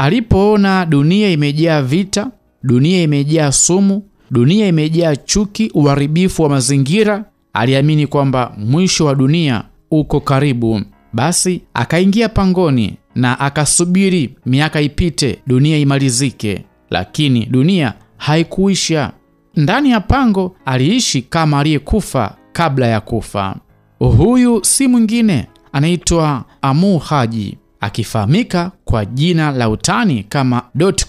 Alipoona dunia imejaa vita, dunia imejaa sumu, dunia imejaa chuki, uharibifu wa mazingira, aliamini kwamba mwisho wa dunia uko karibu. Basi akaingia pangoni na akasubiri miaka ipite, dunia imalizike. Lakini dunia haikuisha. Ndani ya pango aliishi kama aliyekufa kabla ya kufa. Huyu si mwingine, anaitwa Amu Haji, akifahamika kwa jina la utani kama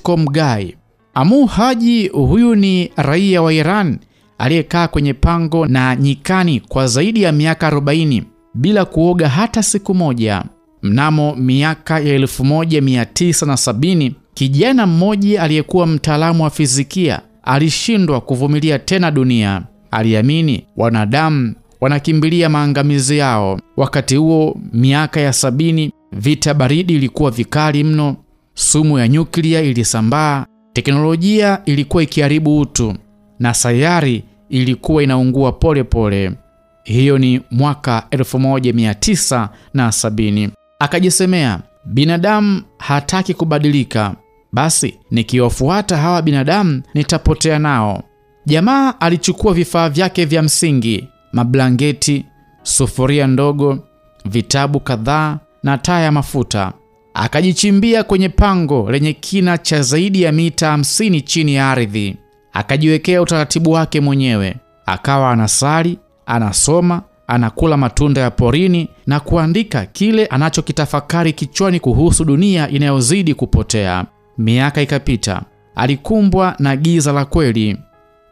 .com guy. Amu Haji huyu ni raia wa Iran aliyekaa kwenye pango na nyikani kwa zaidi ya miaka 40 bila kuoga hata siku moja. Mnamo miaka ya 1970, kijana mmoja aliyekuwa mtaalamu wa fizikia alishindwa kuvumilia tena dunia. Aliamini wanadamu wanakimbilia maangamizi yao. Wakati huo miaka ya 70, vita baridi ilikuwa vikali mno, sumu ya nyuklia ilisambaa, teknolojia ilikuwa ikiharibu utu na sayari ilikuwa inaungua pole pole. Hiyo ni mwaka 1970. Akajisemea, binadamu hataki kubadilika, basi nikiwafuata hawa binadamu nitapotea nao. Jamaa alichukua vifaa vyake vya msingi, mablangeti, sufuria ndogo, vitabu kadhaa na taa ya mafuta. Akajichimbia kwenye pango lenye kina cha zaidi ya mita 50 chini ya ardhi. Akajiwekea utaratibu wake mwenyewe. Akawa anasali, anasoma, anakula matunda ya porini na kuandika kile anachokitafakari kichwani kuhusu dunia inayozidi kupotea. Miaka ikapita. Alikumbwa na giza la kweli.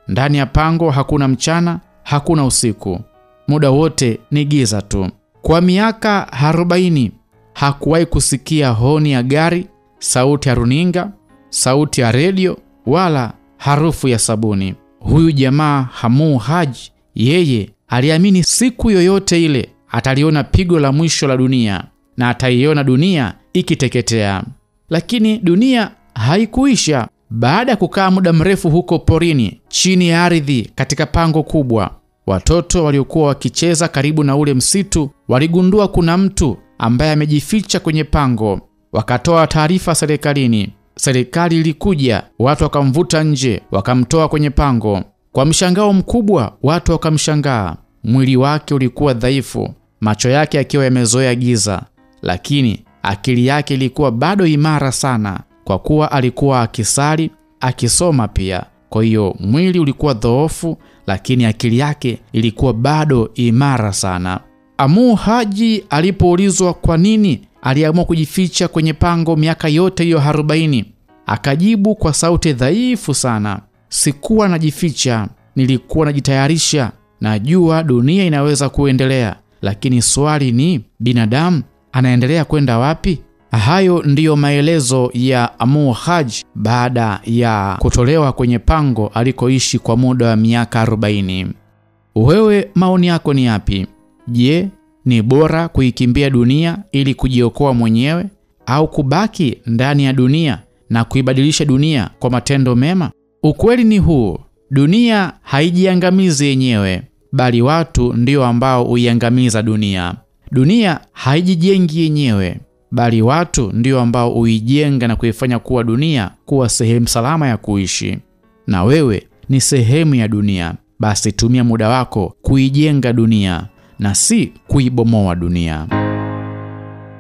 Ndani ya pango hakuna mchana, hakuna usiku. Muda wote ni giza tu. Kwa miaka 40 hakuwahi kusikia honi ya gari, sauti ya runinga, sauti ya redio wala harufu ya sabuni. Huyu jamaa Amu Haji, yeye aliamini siku yoyote ile ataliona pigo la mwisho la dunia na ataiona dunia ikiteketea. Lakini dunia haikuisha. Baada ya kukaa muda mrefu huko porini chini ya ardhi katika pango kubwa, watoto waliokuwa wakicheza karibu na ule msitu waligundua kuna mtu ambaye amejificha kwenye pango. Wakatoa taarifa serikalini. Serikali ilikuja, watu wakamvuta nje, wakamtoa kwenye pango. Kwa mshangao mkubwa, watu wakamshangaa. Mwili wake ulikuwa dhaifu, macho yake yakiwa yamezoea giza, lakini akili yake ilikuwa bado imara sana, kwa kuwa alikuwa akisali, akisoma pia. Kwa hiyo mwili ulikuwa dhoofu, lakini akili yake ilikuwa bado imara sana. Amu Haji alipoulizwa kwa nini aliamua kujificha kwenye pango miaka yote hiyo 40, akajibu kwa sauti dhaifu sana, sikuwa najificha, nilikuwa najitayarisha. Najua dunia inaweza kuendelea, lakini swali ni binadamu anaendelea kwenda wapi? Hayo ndiyo maelezo ya Amu Haji baada ya kutolewa kwenye pango alikoishi kwa muda wa miaka 40. Wewe maoni yako ni yapi? Je, ni bora kuikimbia dunia ili kujiokoa mwenyewe au kubaki ndani ya dunia na kuibadilisha dunia kwa matendo mema? Ukweli ni huu, dunia haijiangamizi yenyewe, bali watu ndio ambao huiangamiza dunia. Dunia haijijengi yenyewe, bali watu ndio ambao huijenga na kuifanya kuwa dunia kuwa sehemu salama ya kuishi. Na wewe ni sehemu ya dunia, basi tumia muda wako kuijenga dunia na si kuibomoa dunia.